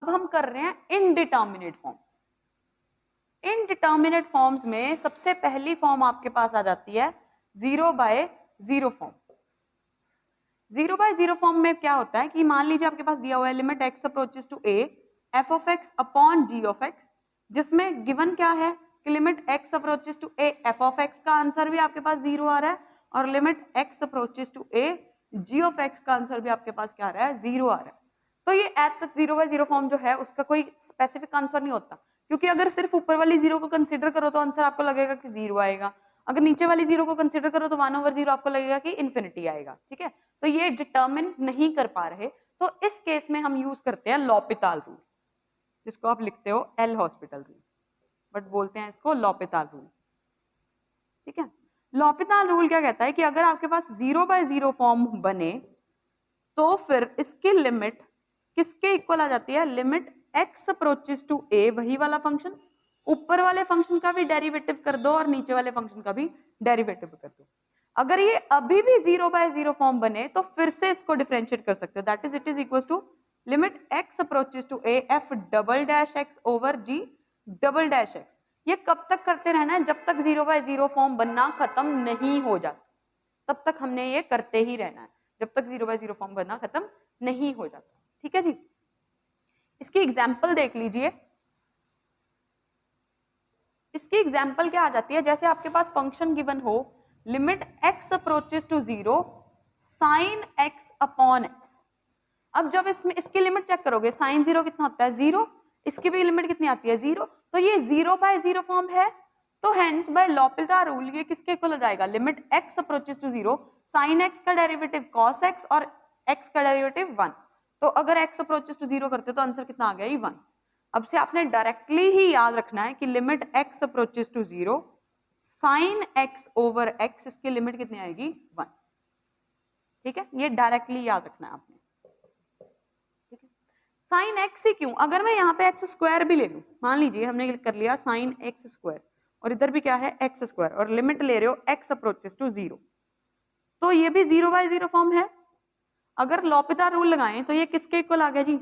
अब हम कर रहे हैं इनडिटर्मिनेट फॉर्म्स। इनडिटर्मिनेट फॉर्म्स में सबसे पहली फॉर्म आपके पास आ जाती है 0/0 फॉर्म। 0/0 फॉर्म में क्या होता है कि मान लीजिए आपके पास दिया हुआ है limit x approaches to a f of x upon g of x, जिसमें गिवन क्या है कि limit x approaches to a f of x का आंसर भी आपके पास 0 आ रहा है और limit x approaches to a g of x का आंसर भी आपके पास क्या आ रहा है 0 आ रहा है। तो ये एज सच 0/0 फॉर्म जो है उसका कोई स्पेसिफिक आंसर नहीं होता, क्योंकि अगर सिर्फ ऊपर वाली 0 को कंसीडर करो तो आंसर आपको लगेगा कि 0 आएगा, अगर नीचे वाली 0 को कंसीडर करो तो 1/0 आपको लगेगा कि इन्फिनिटी आएगा। ठीक है, तो ये डिटरमिन नहीं कर पा रहे, तो इस केस में हम यूज करते हैं लॉपिताल रूल, जिसको आप लिखते हो एल हॉस्पिटल रूल, बट बोलते हैं इसको लॉपिताल रूल। ठीक है, लॉपिताल रूल क्या कहता है कि अगर आपके पास 0/0 फॉर्म बने तो फिर इसकी लिमिट किसके इक्वल आ जाती है, limit x approaches to a, वही वाला फंक्शन, ऊपर वाले फंक्शन का भी डेरिवेटिव कर दो और नीचे वाले फंक्शन का भी डेरिवेटिव कर दो। अगर ये अभी भी 0/0 फॉर्म बने तो फिर से इसको डिफरेंशिएट कर सकते हो, that is it is equal to limit x approaches to a f double dash x over g double dash x। ये कब तक करते रहना है, जब तक 0/0 फॉर्म बनना खत्म नहीं हो जाता, तब तक हमने ये करते ही रहना है, जब तक 0/0 फॉर्म बनना खत्म नहीं हो जाता। ठीक है जी, इसकी एग्जाम्पल देख लीजिए। इसकी एग्जाम्पल क्या आ जाती है, जैसे आपके पास फंक्शन गिवन हो limit x approaches to 0 sine x upon x। अब जब इसमें इसकी लिमिट चेक करोगे, साइन 0 कितना होता है 0, इसकी भी लिमिट कितनी आती है 0, तो ये 0/0 फॉर्म है, तो हेंस बाय लॉपिताल रूल ये किसके इक्वल हो जाएगा, limit x approaches to 0 sine x का डेरिवेटिव cos x और x का डेरिवेटिव 1। तो अगर x अप्रोचेस टू 0 करते तो आंसर कितना आ गया, ये 1। अब से आपने डायरेक्टली ही याद रखना है कि limit x approaches to 0 sine x over x, इसकी लिमिट कितनी आएगी 1। ठीक है, ये डायरेक्टली याद रखना है आपने। ठीक है, साइन x ही क्यों, अगर मैं यहाँ पे x स्क्वायर भी ले लूं, मान लीजिए हमने कर लिया साइन x स्क्वायर और इधर भी क्या है x स्क्वायर और लिमिट ले रहे हो x अप्रोचेस टू 0, तो ये भी 0/0 फॉर्म है। अगर लॉपिताल रूल लगाएं तो ये किसके इक्वल आ गया जी,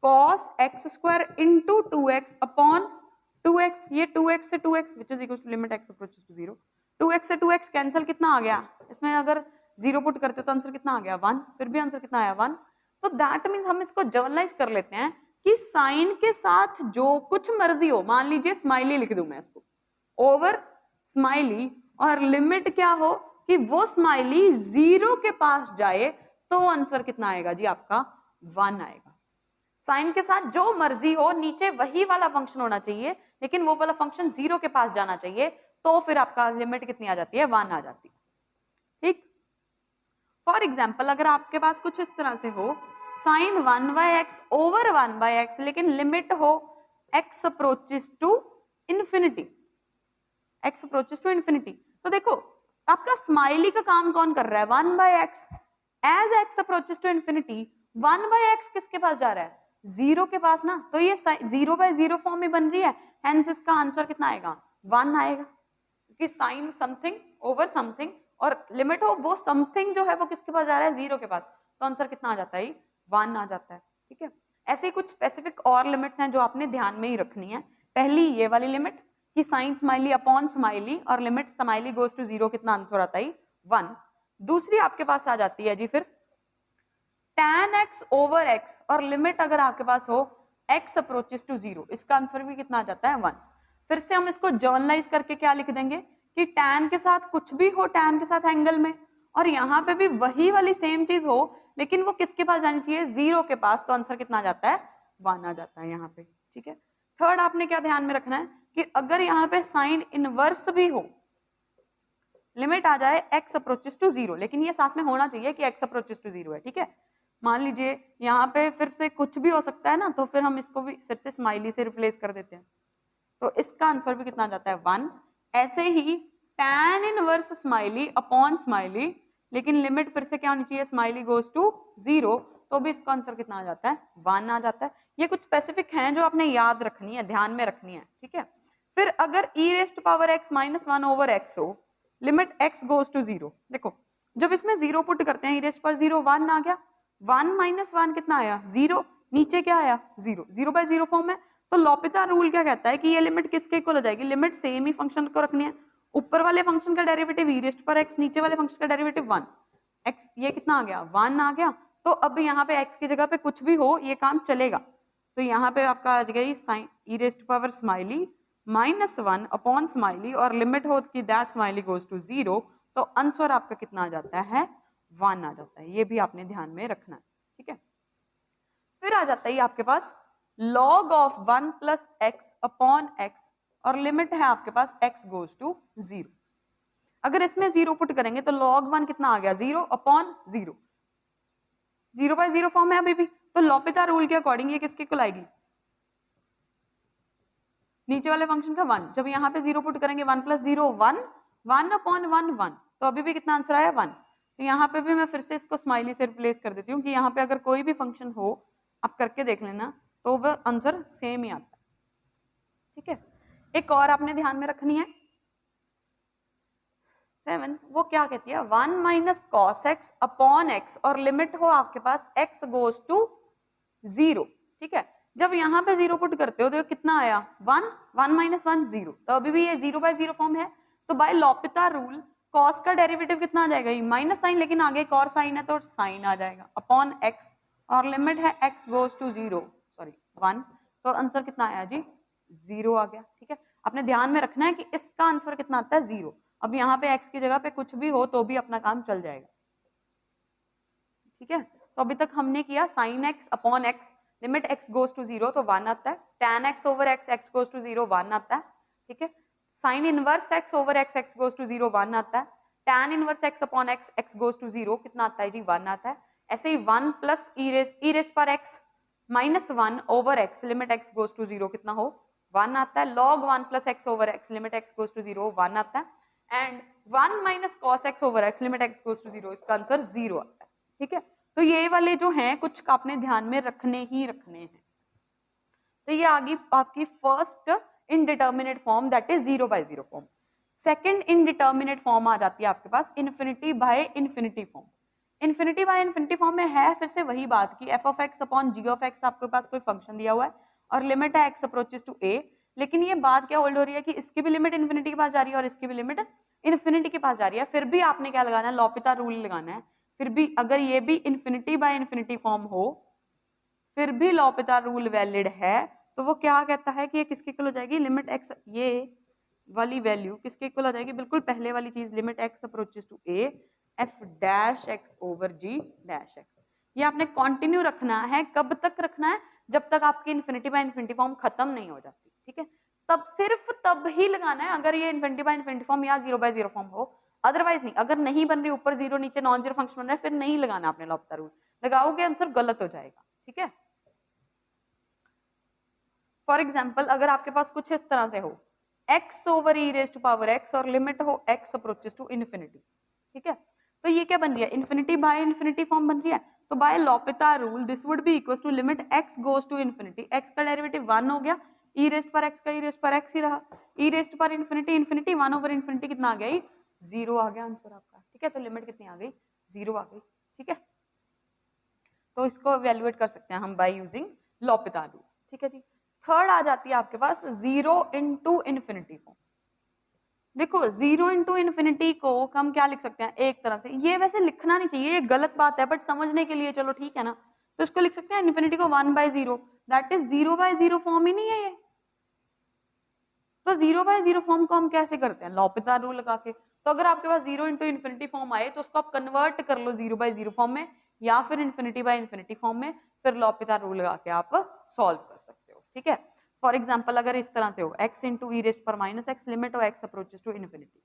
cos x square into 2x upon 2x, ये 2x से 2x which is equal to limit x approaches to 0, 2x से 2x कैंसिल, कितना आ गया, इसमें अगर 0 पुट करते तो आंसर कितना आ गया 1, फिर भी आंसर कितना आया 1। तो दैट मीन्स हम इसको जनरलाइज कर लेते हैं कि साइन के साथ जो कुछ मर्जी हो, मान लीजिए स्माइली लिख दूं मैं इसको ओवर स्माइली, और लिमिट क्या हो कि वो स्माइली 0 के पास जाए तो आंसर कितना आएगा जी आपका 1 आएगा। साइन के साथ जो मर्जी हो, नीचे वही वाला फंक्शन होना चाहिए, लेकिन वो वाला फंक्शन 0 के पास जाना चाहिए, तो फिर आपका लिमिट कितनी आ जाती है 1 आ जाती है। ठीक, फॉर एग्जाम्पल अगर आपके पास कुछ इस तरह से हो साइन 1/x ओवर 1/x, लेकिन लिमिट हो x approaches to infinity, x approaches to infinity, तो देखो आपका स्माइली का काम कौन कर रहा है 1/x, as x approaches to infinity 1/x किसके पास जा रहा है 0 के पास ना, तो ये 0/0 फॉर्म में बन रही है, हेंस इसका आंसर कितना आएगा 1 आएगा, क्योंकि साइन समथिंग ओवर समथिंग और लिमिट हो वो समथिंग जो है वो किसके पास जा रहा है 0 के पास, तो आंसर कितना आ जाता है 1 आ जाता है। ठीक है, ऐसे ही कुछ स्पेसिफिक और लिमिट्स हैं जो आपने ध्यान में ही रखनी है। पहली ये वाली लिमिट कि साइन स्माइली अपॉन स्माइली और लिमिट स्माइली गोज टू 0, कितना आंसर आता है 1। दूसरी आपके पास आ जाती है जी फिर tan x ओवर x और लिमिट अगर आपके पास हो x अप्रोचेस टू 0, इसका आंसर भी कितना आ जाता है 1। फिर से हम इसको जर्नलाइज करके क्या लिख देंगे कि tan के साथ कुछ भी हो, tan के साथ एंगल में, और यहाँ पे भी वही वाली सेम चीज हो, लेकिन वो किसके पास जानी चाहिए 0 के पास, तो आंसर कितना आ जाता है 1 आ जाता है यहाँ पे। ठीक है, थर्ड आपने क्या ध्यान में रखना है कि अगर यहाँ पे साइन इनवर्स भी हो, लिमिट आ जाए x अप्रोचेस टू 0, लेकिन ये साथ में होना चाहिए कि x अप्रोचेस टू 0 है। ठीक है, मान लीजिए यहाँ पे फिर से कुछ भी हो सकता है ना, तो फिर हम इसको भी फिर से स्माइली से रिप्लेस कर देते हैं, तो इसका आंसर भी कितना आ जाता है 1। ऐसे ही tan inverse smiley upon smiley, लेकिन लिमिट फिर से क्या होनी चाहिए स्माइली गोज टू 0, तो भी इसका आंसर कितना आ जाता है 1 आ जाता है। ये कुछ स्पेसिफिक हैं जो आपने याद रखनी है, ध्यान में रखनी है। ठीक है, फिर अगर e rest power x minus 1 over x हो, लिमिट x गोज टू 0, देखो जब इसमें 0 पुट करते हैं e रेस्ट पर 0 1 आ गया, 1 माइनस 1 कितना आया 0, नीचे क्या आया 0, 0/0 फॉर्म है। तो लॉपिता रूल क्या कहता है कि ये लिमिट किसके इक्वल हो जाएगी, लिमिट सेम ही फंक्शन को रखनी है, ऊपर वाले फंक्शन का डेरिवेटिव e रेस्ट पर x, नीचे वाले फंक्शन का डेरिवेटिव 1 x, ये कितना आ गया 1 आ गया। तो अब यहाँ पे x की जगह पे कुछ भी हो ये काम चलेगा। तो यहाँ पे आपका आ गई sine e rest power smiley -1 upon smiley और लिमिट हो कि दैट स्माइली गोज टू 0, तो आंसर आपका कितना आ जाता है 1 आ जाता है। ये भी आपने ध्यान में रखना है, ठीक है। फिर आ जाता है आपके पास log of 1 plus x upon x और लिमिट है आपके पास x गोज टू 0। अगर इसमें 0 पुट करेंगे तो log 1 कितना आ गया 0 अपॉन 0, 0/0 फॉर्म है अभी भी। तो लॉपिता रूल के अकॉर्डिंग ये किसके इक्वल आएगी, नीचे वाले फंक्शन का 1। जब यहाँ पे 0 पुट करेंगे 1 प्लस 0 1, 1 अपॉन 1 1, तो अभी भी कितना आंसर आया 1। तो यहाँ पे भी मैं फिर से इसको स्माइली से रिप्लेस कर देती हूँ कि यहाँ पे अगर कोई भी फंक्शन हो आप करके देख लेना तो वह आंसर सेम ही आता है, ठीक है। एक और आपने ध्यान में रखनी है 7, वो क्या कहती है 1 minus cos x upon x और लिमिट हो आपके पास x गोज टू 0, ठीक है। जब यहाँ पे 0 पुट करते हो तो कितना आया 1, 1 माइनस 1 0, तो अभी भी ये 0/0 फॉर्म है। तो बाय लॉपिता रूल कॉस का डेरिवेटिव कितना आ जाएगा, ये माइनस साइन, लेकिन आगे एक और साइन है तो साइन आ जाएगा अपॉन x और लिमिट है x गोज टू 1, तो आंसर कितना आया जी 0 आ गया, ठीक है। आपने ध्यान में रखना है कि इसका आंसर कितना आता है 0। अब यहाँ पे x की जगह पे कुछ भी हो तो भी अपना काम चल जाएगा, ठीक है। तो अभी तक हमने किया sine x upon x, limit x goes to 0 तो 1 आता है, tan x over x, x goes to 0 1 आता है, ठीक है। Sine inverse x over x, x goes to 0 1 आता है, tan inverse x upon x, x goes to 0 कितना आता है जी 1 आता है। ऐसे ही 1 प्लस e रेस्ट पर x minus 1 over x, limit x goes to 0 कितना हो 1 आता है, log 1 plus x over x, limit x goes to 0 1 आता है, and 1 minus cos x over x, limit x goes to 0, इसका आंसर 0 आता है, ठीक है। तो ये वाले जो हैं कुछ आपने ध्यान में रखने ही रखने हैं। तो ये आगे आपकी first indeterminate form that is 0/0 form. Second indeterminate form आ जाती है आपके पास infinity by infinity form. Infinity by infinity form में है फिर से वही बात की f of x upon g of x, आपके पास कोई फंक्शन दिया हुआ है और लिमिट है x अप्रोचेस टू a, लेकिन ये बात क्या होल्ड हो रही है कि इसकी भी लिमिट इन्फिनिटी के पास जा रही है और इसकी भी लिमिट इन्फिनिटी के पास जा रही है। फिर भी आपने क्या लगाना है लॉपिता रूल लगाना है। फिर भी अगर ये भी इन्फिनिटी बाय इन्फिनिटी फॉर्म हो फिर भी लॉपिता रूल वैलिड है, तो वो क्या कहता है कि ये किसके इक्वल हो जाएगी, लिमिट x, ये वाली वैल्यू किसके इक्वल हो जाएगी, बिल्कुल पहले वाली चीज, limit x approaches to a f dash x over g dash x। ये आपने कंटिन्यू रखना है, कब तक रखना है, जब तक आपकी इन्फिनिटी बाय इन्फिनिटी फॉर्म खत्म नहीं हो जाती, ठीक है। तब सिर्फ तब ही लगाना है अगर ये इन्फिनिटी बाय इन्फिनिटी फॉर्म या 0/0 फॉर्म हो, अदरवाइज नहीं। अगर नहीं बन रही, ऊपर 0 नीचे नॉन जीरो फंक्शन बन रहा है, फिर नहीं लगाना आपने लॉपिता रूल, लगाओगे आंसर गलत हो जाएगा, ठीक है। फॉर एग्जाम्पल अगर आपके पास कुछ इस तरह से हो x over e raise to power x और लिमिट हो x अप्रोचेस टू इन्फिनिटी, ठीक है। तो ये क्या बन रही है, इन्फिनिटी बाय इन्फिनिटी फॉर्म बन रही है। तो by L'Hopital rule this would be equal to limit x goes to infinity, x का डेरिवेटिव 1 हो गया, e रेस्ट पर x का e रेस्ट पर x ही रहा, e रेस्ट पर इन्फिनिटी इन्फिनिटी 1 ओवर इन्फिनिटी कितना आ गया 0 आ गया आंसर आपका, ठीक है। तो लिमिट कितनी आ गई 0 आ गई, ठीक है। तो इसको इवैल्यूएट कर सकते हैं हम बाय यूजिंग लॉपिता रूल, ठीक है जी। थर्ड आ जाती है आपके पास 0 इंटू इन्फिनिटी फॉर्म। देखो 0 इंटू इन्फिनिटी को हम क्या लिख सकते हैं, एक तरह से, ये वैसे लिखना नहीं चाहिए, ये गलत बात है, बट समझने के लिए चलो ठीक है ना, तो इसको लिख सकते हैं इन्फिनिटी को 1/0, दैट इज 0/0 फॉर्म ही नहीं है ये। तो 0/0 फॉर्म को हम कैसे करते हैं, लॉपिता रूल लगा के। तो अगर आपके पास 0 इंटू इन्फिनिटी फॉर्म आए तो उसको आप कन्वर्ट कर लो 0/0 फॉर्म में या फिर इन्फिनिटी बाय इन्फिनिटी फॉर्म में, फिर लॉपिता रूल लगा के आप सॉल्व कर सकते हो, ठीक है। फॉर एग्जाम्पल अगर इस तरह से हो x इंटू ई रेस्ट पर माइनस एक्स, लिमिट हो x अप्रोचेस टू इन्फिनिटी,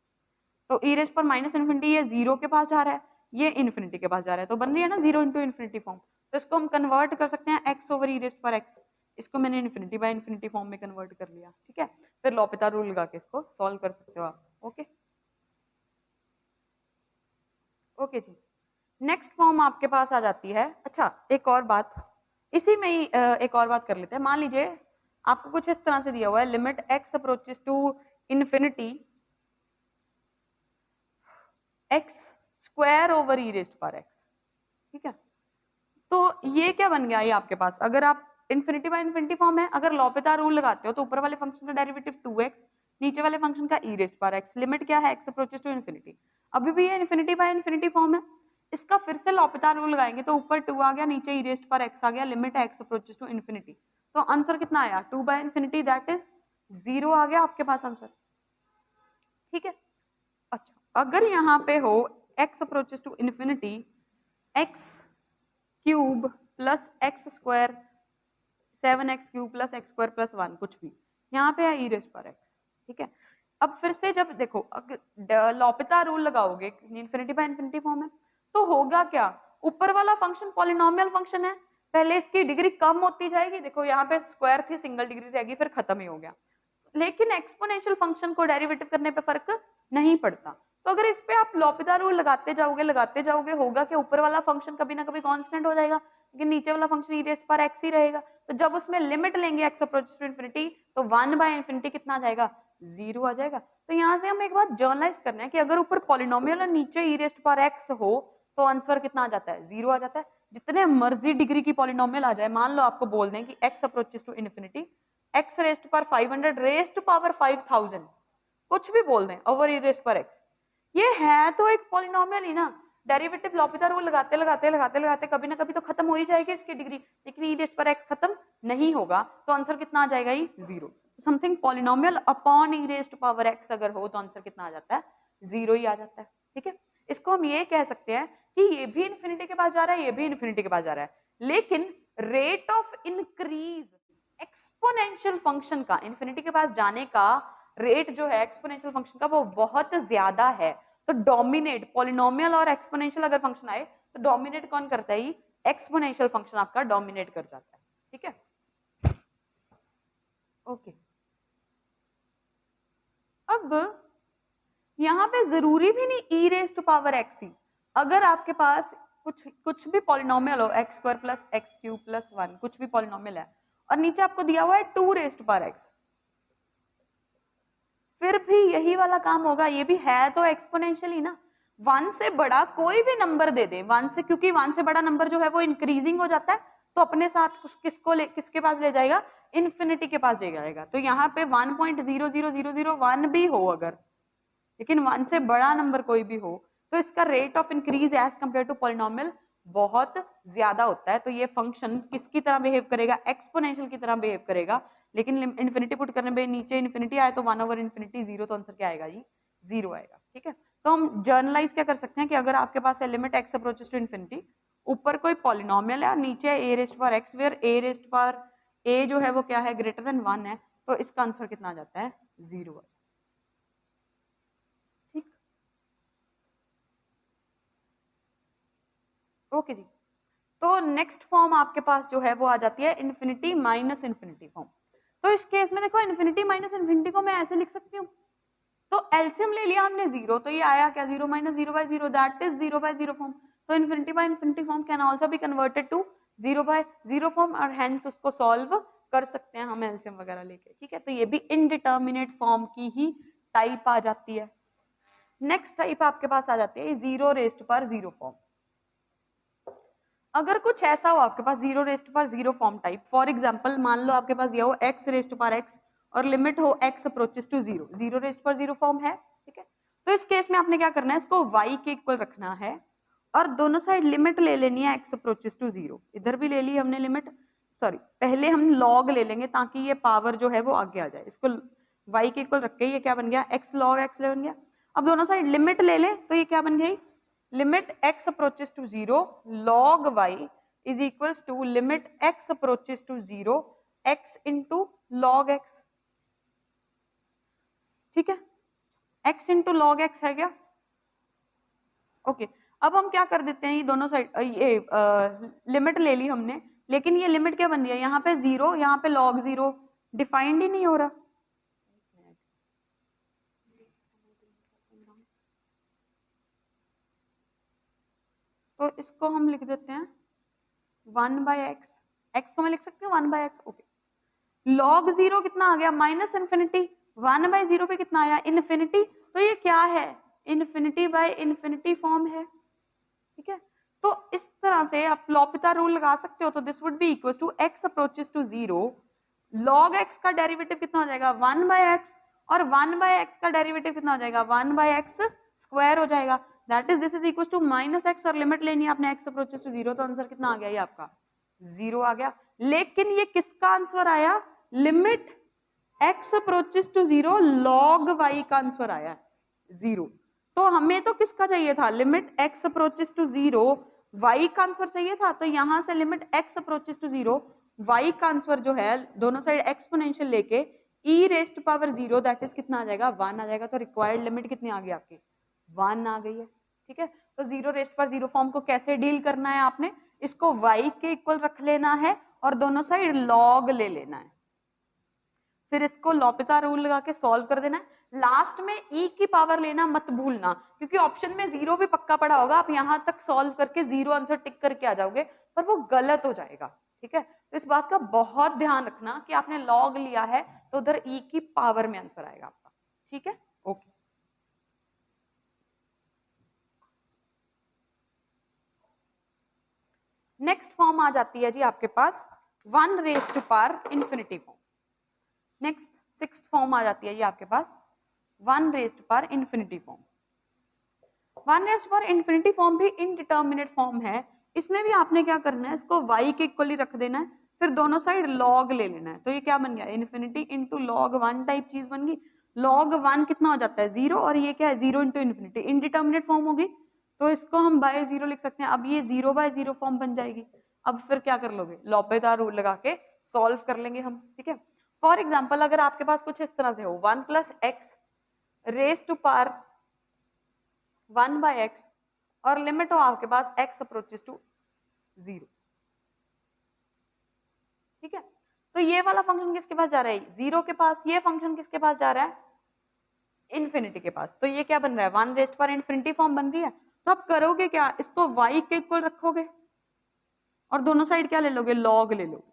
तो ई रेस्ट पर माइनस इन्फिनिटी ये 0 के पास जा रहा है, ये इन्फिनिटी के पास जा रहा है, तो बन रही है ना 0 इंटू इन्फिनिटी फॉर्म। तो इसको हम कन्वर्ट कर सकते हैं x ओवर ई रेस्ट पर x, इसको मैंने इन्फिनिटी बाय इन्फिनिटी फॉर्म में कन्वर्ट कर लिया, ठीक है। फिर लॉपिता रूल लगा के इसको सॉल्व कर सकते हो आप, ओके ओके जी। नेक्स्ट फॉर्म आपके पास आ जाती है, अच्छा एक और बात इसी में ही एक और बात कर लेते हैं। मान लीजिए आपको कुछ इस तरह से दिया हुआ है, limit x approaches to infinity x square over e raised पर x, ठीक है। तो ये क्या बन गया, ये आपके पास अगर आप इन्फिनिटी बाय इन्फिनिटी फॉर्म है, अगर लॉपितार रूल लगाते हो तो ऊपर वाले फंक्शन का डेरिवेटिव 2x, नीचे वाले फंक्शन का e rest power x, limit क्या है x अप्रोचेस टू इन्फिनिटी। अभी भी ये इन्फिनिटी बाय इन्फिनिटी फॉर्म है, इसका फिर से लॉपितार रूल लगाएंगे तो ऊपर 2 आ गया, नीचे e रेस्ट पावर x आ गया, लिमिट है x अप्रोचेस टू इन्फिनिटी। तो आंसर कितना आया 2 बाय इन्फिनिटी, दैट इज 0 आ गया आपके पास आंसर। ठीक है, अच्छा अगर यहाँ पे हो x approaches to infinity x cube plus x square 7x cube plus x square plus 1 कुछ भी, यहाँ पे है e रेस्ट पावर x। ठीक है, अब फिर से जब देखो अगर लॉपिता रूल लगाओगे, इन्फिनिटी बाय इन्फिनिटी फॉर्म है, तो होगा क्या, ऊपर वाला फंक्शन पॉलिनोमियल फंक्शन है, पहले इसकी डिग्री कम होती जाएगी, देखो यहाँ पे स्क्वायर थी सिंगल डिग्री रहेगी फिर खत्म ही हो गया, लेकिन एक्सपोनेंशियल फंक्शन को डेरिवेटिव करने पे फर्क नहीं पड़ता। तो अगर इस पे आप लॉपिता रूल लगाते जाओगे होगा कि ऊपर वाला फंक्शन कभी ना कभी कांस्टेंट हो जाएगा, लेकिन नीचे वाला function e raise power x ही रहेगा। तो जब उसमें लिमिट लेंगे x अप्रोचेस टू इन्फिनिटी तो 1 बाय इन्फिनिटी कितना आ जाएगा, 0 आ जाएगा। तो यहाँ से हम एक बात जर्नलाइज करना है कि अगर ऊपर पॉलिनोमियल और नीचे e रेज़ पावर x हो तो आंसर कितना आ जाता है, 0 आ जाता है। जितने मर्जी डिग्री की पॉलिनोमियल आ जाए, मान लो आपको बोल दें कि x approaches to infinity x raise power 500 raise power 5000 कुछ भी बोल दें over e raise power x, ये है तो एक पॉलिनोमियल ही ना, डेरिवेटिव लॉपिता रूल लगाते कभी ना कभी तो खत्म हो ही जाएगी इसकी डिग्री, लेकिन e रेज़ पावर x खत्म नहीं होगा, तो आंसर कितना आ जाएगा, ही 0। Something polynomial upon e raise power x अगर हो तो आंसर कितना आ जाता है, 0 ही आ जाता है। ठीक है, इसको हम ये कह सकते हैं कि ये भी इन्फिनिटी के पास जा रहा है, ये भी इन्फिनिटी के पास जा रहा है, लेकिन rate of increase exponential function का, इन्फिनिटी के पास जाने का रेट जो है एक्सपोनेंशियल फंक्शन का वो बहुत ज्यादा है। तो डोमिनेट पॉलिनोमियल और एक्सपोनेंशियल अगर फंक्शन आए तो डोमिनेट कौन करता है, एक्सपोनेंशियल फंक्शन आपका डोमिनेट कर जाता है। ठीक है, ओके। अब यहां पे जरूरी भी नहीं e raise to power x ही, अगर आपके पास कुछ भी पॉलिनोमियल हो x square plus x cube plus 1 कुछ भी पॉलिनोमियल है और नीचे आपको दिया हुआ है 2 रेज़ टू पावर x, फिर भी यही वाला काम होगा, ये भी है तो एक्सपोनेंशियल ही ना। 1 से बड़ा कोई भी नंबर दे दे, 1 से, क्योंकि 1 से बड़ा नंबर जो है वो इंक्रीजिंग हो जाता है, तो अपने साथ किसके पास ले जाएगा, इन्फिनिटी के पास ले जाएगा। तो यहाँ पे 1.00001 भी हो अगर, लेकिन 1 से बड़ा नंबर कोई भी हो तो इसका rate of increase as compare to polynomial बहुत ज्यादा होता है। तो ये फंक्शन किसकी तरह बिहेव करेगा, एक्सपोनेंशियल की तरह बिहेव करेगा, लेकिन इन्फिनिटी पुट करने पे नीचे इन्फिनिटी आए तो 1 ओवर इन्फिनिटी 0, तो आंसर क्या आएगा जी, 0 आएगा। ठीक है, तो हम जर्नलाइज क्या कर सकते हैं कि अगर आपके पास है limit x approaches to infinity, ऊपर कोई पॉलिनोमियल है और नीचे a raise power x, where a raise power a जो है वो क्या है, ग्रेटर देन 1 है, तो इसका आंसर कितना आ जाता है, 0। ठीक, ओके जी। तो नेक्स्ट फॉर्म आपके पास जो है वो आ जाती है इन्फिनिटी माइनस इन्फिनिटी फॉर्म। तो इस केस में देखो इन्फिनिटी माइनस इन्फिनिटी को मैं ऐसे लिख सकती हूँ, तो एलसीएम ले लिया हमने 0, तो ये आया क्या, 0 minus 0 by 0, that is 0 by 0 form. तो infinity by infinity form can also be converted to 0 by 0 form, और हेंस उसको सॉल्व कर सकते हैं हम एलसीएम वगैरह लेके। ठीक है, तो ये भी इनडिटर्मिनेट फॉर्म की ही टाइप आ जाती है। नेक्स्ट टाइप आपके पास आ जाती है 0 रेज़्ड पावर 0 फॉर्म। अगर कुछ ऐसा हो आपके पास 0 raised power 0 form type, for example मान लो आपके पास दिया हो x रेज़्ड पावर x और लिमिट हो x approaches to 0, 0 raised power 0 form है। ठीक है, तो इस केस में आपने क्या करना है, इसको y के इक्वल रखना है और दोनों साइड लिमिट ले लेनी है x अप्रोचेस टू 0, इधर भी ले ली हमने लिमिट, सॉरी पहले हम log ले लेंगे ताकि ये पावर जो है वो आगे आ जाए, इसको y के इक्वल रख के ये क्या बन गया, x log x बन गया। अब दोनों साइड लिमिट ले ले तो ये क्या बन गई, limit x approaches to 0 log y is equals to limit x approaches to 0 x into log x। ठीक है, x into log x है क्या, ओके। अब हम क्या कर देते हैं, ये दोनों साइड ये लिमिट ले ली हमने, लेकिन ये लिमिट क्या बन रही है, यहाँ पे 0, यहाँ पे log 0, डिफाइंड ही नहीं हो रहा। तो इसको हम लिख देते हैं 1 बाय एक्स, एक्स को मैं लिख सकती हूँ 1 बाय एक्स, ओके। log 0 कितना आ गया, माइनस इन्फिनिटी, 1 बाय 0 पे कितना आया, इन्फिनिटी, तो ये क्या है, इन्फिनिटी बाय इन्फिनिटी फॉर्म है। ठीक है, तो इस तरह से आप लॉपिता रूल लगा सकते हो। तो this would be equal to x approaches to 0 log x का डेरिवेटिव कितना हो जाएगा 1/x, और 1/x का डेरिवेटिव कितना हो जाएगा 1/x स्क्वायर हो जाएगा। That is this is equal to -x, और लिमिट लेनी है आपने x अप्रोचेस टू 0, तो आंसर कितना आ गया ये आपका 0 आ गया। लेकिन ये किसका आंसर आया, limit x approaches to 0 log y का आंसर आया 0। तो हमें तो किसका चाहिए था, limit x approaches to 0 y का आंसर चाहिए था। तो यहां से limit x approaches to 0 y का आंसर जो है दोनों साइड एक्सपोनेंशियल लेके e raised to power 0 that is कितना आ जाएगा 1 आ जाएगा। तो रिक्वायर्ड लिमिट कितनी आ गई आपकी 1 आ गई है। ठीक है, तो 0 रेस्ट पर 0 फॉर्म को कैसे डील करना है, आपने इसको y के इक्वल रख लेना है और दोनों साइड log ले लेना है, फिर इसको लॉपिता रूल लगा के सॉल्व कर देना है। लास्ट में e की पावर लेना मत भूलना, क्योंकि ऑप्शन में 0 भी पक्का पड़ा होगा, आप यहां तक सॉल्व करके 0 आंसर टिक करके आ जाओगे, पर वो गलत हो जाएगा। ठीक है, तो इस बात का बहुत ध्यान रखना कि आपने log लिया है तो उधर e की पावर में आंसर आएगा आपका। ठीक है, ओके। नेक्स्ट फॉर्म आ जाती है जी आपके पास 1 raise to power infinity form. Next 6th form आ जाती है ये आपके पास 1 raised power infinity form. 1 raised power infinity form भी इनडिटर्मिनेट फॉर्म है। इसमें भी आपने क्या करना है, इसको y के इक्वली रख देना है, फिर दोनों साइड log ले लेना है। तो ये क्या बन गया, इन्फिनिटी इंटू log 1 टाइप चीज बन गई। log 1 कितना हो जाता है 0, और ये क्या है 0 इंटू इन्फिनिटी, इनडिटर्मिनेट फॉर्म होगी, तो इसको हम बाय 0 लिख सकते हैं। अब ये 0/0 फॉर्म बन जाएगी। अब फिर क्या कर लोगे, लॉपिता रूल लगा के सॉल्व कर लेंगे हम। ठीक है, फॉर एग्जाम्पल अगर आपके पास कुछ इस तरह से हो 1 + x raise to power 1/x, और लिमिट हो आपके पास x अप्रोचेस टू 0। ठीक है, तो ये वाला फंक्शन किसके पास जा रहा है 0 के पास, ये फंक्शन किसके पास जा रहा है इन्फिनिटी के पास। तो ये क्या बन रहा है 1 रेज पर इन्फिनिटी फॉर्म बन रही है। तो आप करोगे क्या, इसको y के इक्वल रखोगे और दोनों साइड क्या ले लोगे log ले लोगे।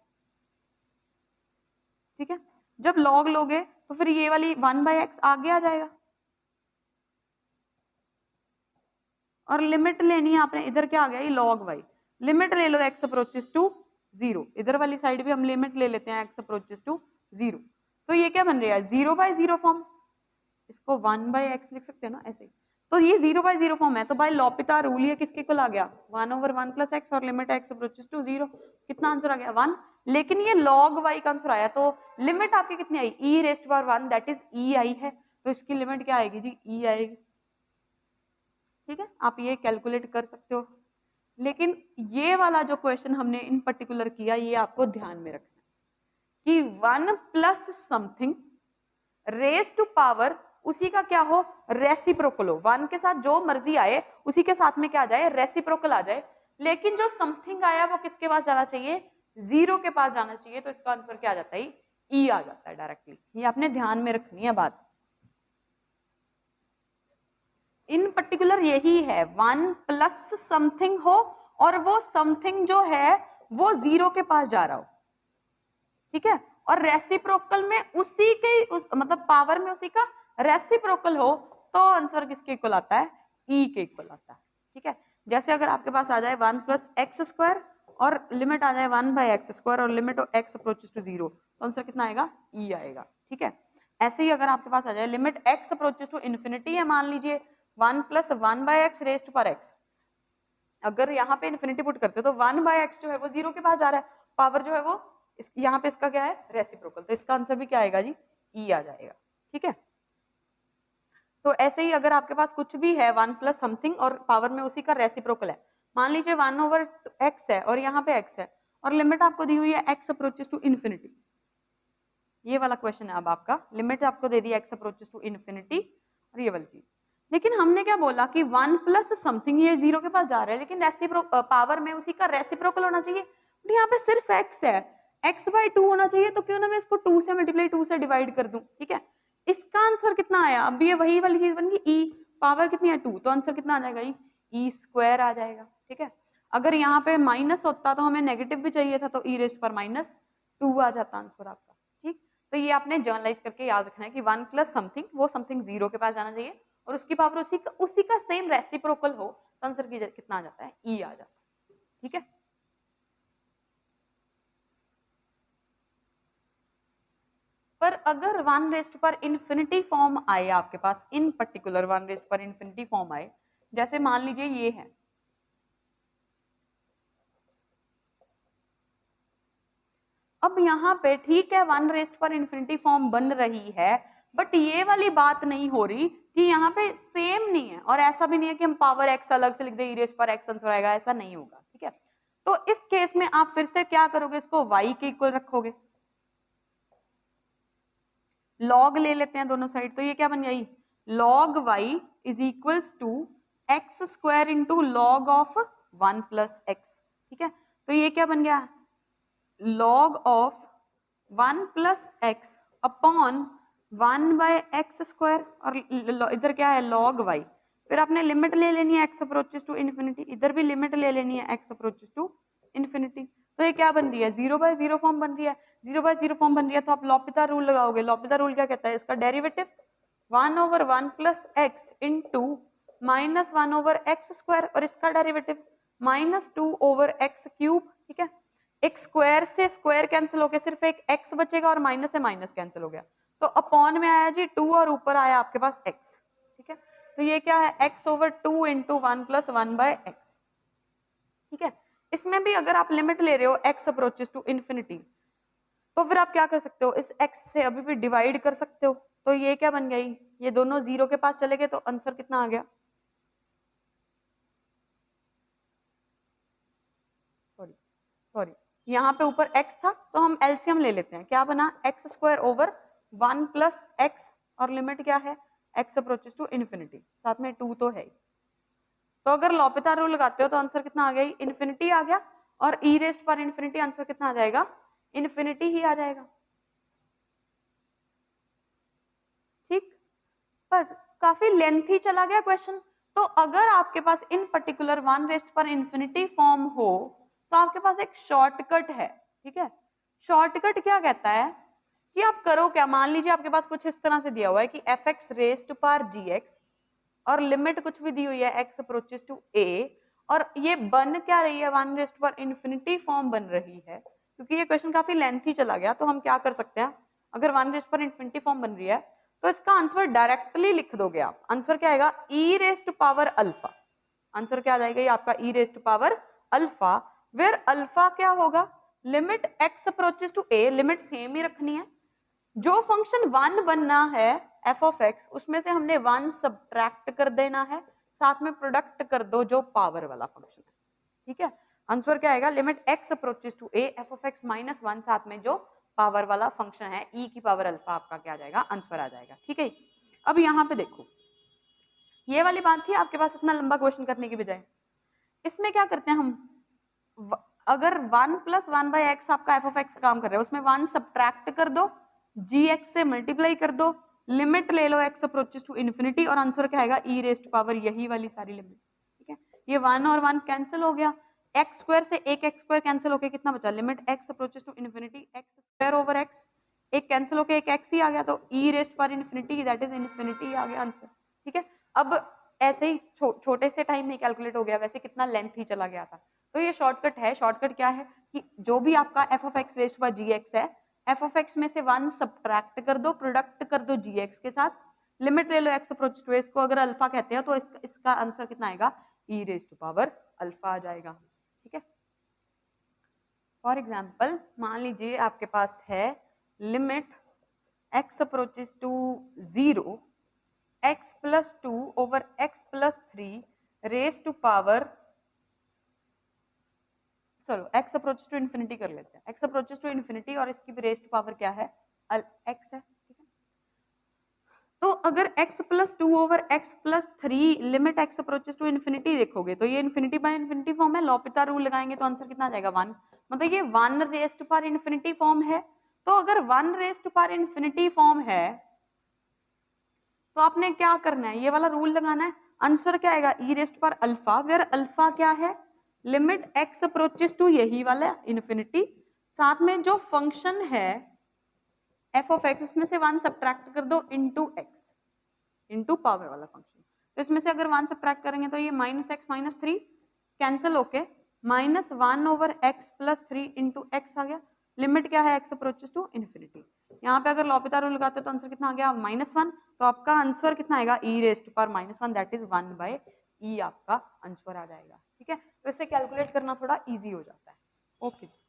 ठीक है, जब log लोगे तो फिर ये वाली 1/x आगे आ जाएगा, और लिमिट लेनी है आपने, इधर क्या आ गया ये log y, लिमिट ले लो x अप्रोचेस टू 0, इधर वाली साइड भी हम लिमिट ले लेते हैं x अप्रोचेस टू 0। तो ये क्या बन रहा है 0/0 फॉर्म, इसको 1/x लिख सकते हैं ना ऐसे ही। तो ये 0/0 फॉर्म है, तो बाय लॉपिता रूल ये किसके इक्वल आ गया 1/1 + x, और लिमिट x अप्रोचेस टू 0, कितना आंसर आ गया 1। लेकिन ये log y का आंसर आया, तो लिमिट आपकी कितनी आई e raised to power 1 that is e आई है, तो इसकी लिमिट क्या आएगी जी e आएगी। ठीक है, आप ये कैलकुलेट कर सकते हो। लेकिन ये वाला जो क्वेश्चन हमने इन पर्टिकुलर किया, ये आपको ध्यान में रखना कि 1 + समथिंग रेज टू पावर उसी का क्या हो रेसिप्रोकल हो, 1 के साथ जो मर्जी आए उसी के साथ में क्या आ जाए रेसिप्रोकल आ जाए। लेकिन जो समथिंग आया वो किसके पास जाना चाहिए 0 के पास जाना चाहिए, तो इसका आंसर क्या आ जाता है e आ जाता है डायरेक्टली। ये आपने ध्यान में रखनी है बात। इन पर्टिकुलर यही है 1 + समथिंग हो और वो समथिंग जो है वो 0 के पास जा रहा हो। ठीक है, और रेसिप्रोकल में उसी के मतलब पावर में उसी का रेसिप्रोकल हो, तो आंसर किसके इक्वल आता है e के इक्वल आता है। ठीक है, जैसे अगर आपके पास आ जाए 1 + x² और लिमिट आ जाए 1/x² और लिमिट हो x अप्रोचेस टू 0, तो आंसर कितना आएगा e आएगा। ठीक है, ऐसे ही अगर आपके पास आ जाए limit x approaches to infinity है, मान लीजिए 1 + 1/x raised to power x, अगर यहाँ पे इन्फिनिटी पुट करते हो तो 1/x जो है वो 0 के पास जा रहा है, पावर जो है वो यहाँ पे इसका क्या है रेसिप्रोकल, तो इसका आंसर भी क्या आएगा जी e आ जाएगा। ठीक है, तो ऐसे ही अगर आपके पास कुछ भी है 1 + समथिंग और पावर में उसी का रेसिप्रोकल है, मान लीजिए 1/x है और यहाँ पे x है और लिमिट आपको दी हुई है x अप्रोचेस टू इन्फिनिटी, ये वाला क्वेश्चन है। अब आपका लिमिट आपको दे दी x अप्रोचेस टू इन्फिनिटी और ये वाली चीज, लेकिन हमने क्या बोला कि 1 + समथिंग ये 0 के पास जा रहा है, लेकिन पावर में उसी का रेसिप्रोकल होना चाहिए। तो यहाँ पे सिर्फ x है, x/2 होना चाहिए, तो क्यों ना मैं इसको 2 से मल्टीप्लाई 2 से डिवाइड कर दूं। ठीक है, इसका आंसर कितना आया, अब ये वही वाली चीज बन गई e, पावर कितनी है 2, तो आंसर कितना आ जाएगा e² आ जाएगा। ठीक है, अगर यहाँ पे माइनस होता तो हमें नेगेटिव भी चाहिए था, तो e रेज़्ड पर -2 आ जाता आंसर आपका। ठीक, तो ये आपने जर्नलाइज करके याद रखना है कि 1 + समथिंग वो समथिंग 0 के पास जाना चाहिए और उसकी पावर उसी का सेम रेसिप्रोकल हो, तो आंसर कितना आ जाता है e आ जाता है। ठीक है। पर अगर 1 रेस्ट पर इंफिनिटी फॉर्म आए आपके पास, इन पर्टिकुलर 1 रेस्ट पर इंफिनिटी फॉर्म आए, जैसे मान लीजिए ये है, अब यहाँ पे ठीक है 1 रेस्ट पर इंफिनिटी फॉर्म बन रही है, बट ये वाली बात नहीं हो रही कि यहाँ पे सेम नहीं है, और ऐसा भी नहीं है कि हम पावर एक्स अलग से लिख दे, ई रेस्ट पर एक्स आंसर आएगा, ऐसा नहीं होगा, ठीक है। तो इस केस में आप फिर से क्या करोगे, इसको y के इक्वल रखोगे, log ले लेते हैं दोनों साइड, तो ये क्या बन जाएगी, log y is equals to x square into log of 1 plus x, ठीक है। तो ये क्या बन गया, log of 1 plus x upon 1 by x square, और इधर क्या है log y, फिर आपने लिमिट ले लेनी है एक्स अप्रोचेस टू इन्फिनिटी, इधर भी लिमिट ले लेनी है एक्स अप्रोचेस टू इन्फिनिटी। तो ये क्या बन रही है, 0 बाय 0 फॉर्म बन रही है, 0 बाय 0 फॉर्म बन रही है, तो आप लॉपिता रूल लगाओगे। लॉपिता रूल क्या कहता है, इसका derivative 1 over 1 plus x into minus 1 over x square, और इसका derivative minus 2 over x cube, ठीक है। एक स्क्वायर से स्क्वायर कैंसिल होकर सिर्फ एक एक्स बचेगा, और माइनस से माइनस कैंसिल हो गया, तो अपॉन में आया जी 2, और ऊपर आया आपके पास x, ठीक है। तो ये क्या है, x over 2 into 1 plus 1 by x, ठीक है। इसमें भी अगर आप लिमिट ले रहे हो x अप्रोचेस टू इन्फिनिटी, तो फिर आप क्या कर सकते हो, इस x से अभी भी डिवाइड कर सकते हो, तो ये क्या बन गई, ये दोनों 0 के पास चले गए, तो आंसर कितना आ गया, सॉरी यहाँ पे ऊपर x था, तो हम एलसीएम ले लेते हैं, क्या बना, x square over 1 plus x, और लिमिट क्या है, x अप्रोचेस टू इन्फिनिटी, साथ में 2 तो है ही। तो अगर लॉपिता रूल लगाते हो तो आंसर कितना आ गया, इन्फिनिटी आ गया, और ई रेस्ट पर इन्फिनिटी आंसर कितना आ जाएगा, इन्फिनिटी ही आ जाएगा, ठीक। पर काफी लेंथी चला गया क्वेश्चन, तो अगर आपके पास इन पर्टिकुलर 1 रेस्ट पर इन्फिनिटी फॉर्म हो, तो आपके पास एक शॉर्टकट है, ठीक है। शॉर्टकट क्या कहता है कि आप करो क्या, मान लीजिए आपके पास कुछ इस तरह से दिया हुआ है कि एफ एक्स रेस्ट पर जी एक्स, और लिमिट कुछ भी दी हुई है x अप्रोचेस टू a, और ये बन क्या रही है, 1 रेस्ट पर इन्फिनिटी फॉर्म बन रही है। क्योंकि ये क्वेश्चन काफी लेंथी चला गया, तो हम क्या कर सकते हैं, अगर 1 रेस्ट पर इन्फिनिटी फॉर्म बन रही है, तो इसका आंसर डायरेक्टली लिख दोगे आप, आंसर क्या आएगा, e rest power alpha, answer क्या आ जाएगा, ये आपका e rest power alpha, where alpha क्या होगा, limit x approaches to a, limit same ही रखनी है, जो फंक्शन 1 बनना है एफ ऑफ एक्स, उसमें से हमने 1 सब्ट्रैक्ट कर देना है, साथ में प्रोडक्ट कर दो जो पावर वाला फंक्शन है, ठीक है। आंसर क्या आएगा, limit x approaches to a f of x minus 1, साथ में जो पावर वाला फंक्शन है e की पावर अल्फा, आपका क्या आ जाएगा, आंसर आ जाएगा, ठीक है। अब यहाँ पे देखो, ये वाली बात थी आपके पास इतना लंबा क्वेश्चन करने की बजाय, इसमें क्या करते हैं हम, अगर 1 प्लस 1 बाई एक्स आपका एफ ऑफ एक्स काम कर रहा है, उसमें 1 सब्ट्रैक्ट कर दो, जी एक्स से मल्टीप्लाई कर दो, लिमिट ले लो x अप्रोचेस टू इन्फिनिटी, और आंसर क्या आएगा, e रेस्ट पावर यही वाली सारी लिमिट, ठीक है। ये 1 और 1 कैंसिल हो गया, एक्स स्क्वायर से एक एक्स स्क्वायर कैंसिल होके कितना बचा, limit x approaches to infinity x square over x, एक कैंसिल होके एक x ही आ गया, तो e रेस्ट पर इन्फिनिटी दैट इज इन्फिनिटी आ गया आंसर, ठीक है। अब ऐसे ही छोटे से टाइम में कैलकुलेट हो गया, वैसे कितना लेंथ ही चला गया था, तो ये शॉर्टकट है। शॉर्टकट क्या है कि जो भी आपका एफ ऑफ एक्स रेस्ट पर जी एक्स है, एफ ऑफ एक्स में से 1 सब्ट्रैक्ट कर दो, प्रोडक्ट कर दो जी एक्स के साथ, लिमिट ले लो एक्स अप्रोच टू एस को अगर अल्फा कहते हैं, तो इसका आंसर कितना आएगा, e raise to power alpha आ जाएगा, ठीक है। फॉर एग्जाम्पल मान लीजिए आपके पास है limit x approaches to 0 x plus 2 over x plus 3 raise to power, चलो x अप्रोचेस टू इन्फिनिटी कर लेते हैं, x अप्रोचेस टू इन्फिनिटी, और इसकी भी रेस्ट पावर क्या है, x है, ठीक है। तो अगर x plus 2 over x plus 3 limit x approaches to infinity देखोगे, तो ये इन्फिनिटी बाय इन्फिनिटी फॉर्म है, लॉपिता रूल लगाएंगे तो आंसर कितना आ जाएगा, 1, मतलब ये 1 रेस्ट पर इन्फिनिटी फॉर्म है। तो अगर 1 रेस्ट पर इन्फिनिटी फॉर्म है, तो आपने क्या करना है, ये वाला रूल लगाना है, आंसर क्या आएगा, ई रेस्ट पर अल्फा, वेयर अल्फा क्या है, लिमिट x अप्रोचेस टू यही वाला इन्फिनिटी, साथ में जो फंक्शन है f ऑफ x, उसमें से 1 सब्ट्रैक्ट कर दो इनटू x, इनटू पावर वाला फंक्शन, तो इसमें से अगर 1 सब्ट्रैक्ट करेंगे तो ये -x -3 कैंसिल होके -1/x+3 इंटू एक्स आ गया। लिमिट क्या है, x अप्रोचेस टू इन्फिनिटी। यहाँ पे अगर लॉपिता रूल लगाते तो आंसर कितना आ गया, -1। तो आपका आंसर कितना आएगा, e⁻⁻1 दैट इज 1/e आपका आंसर आ जाएगा। ठीक है, तो इसे कैलकुलेट करना थोड़ा इजी हो जाता है। ओके।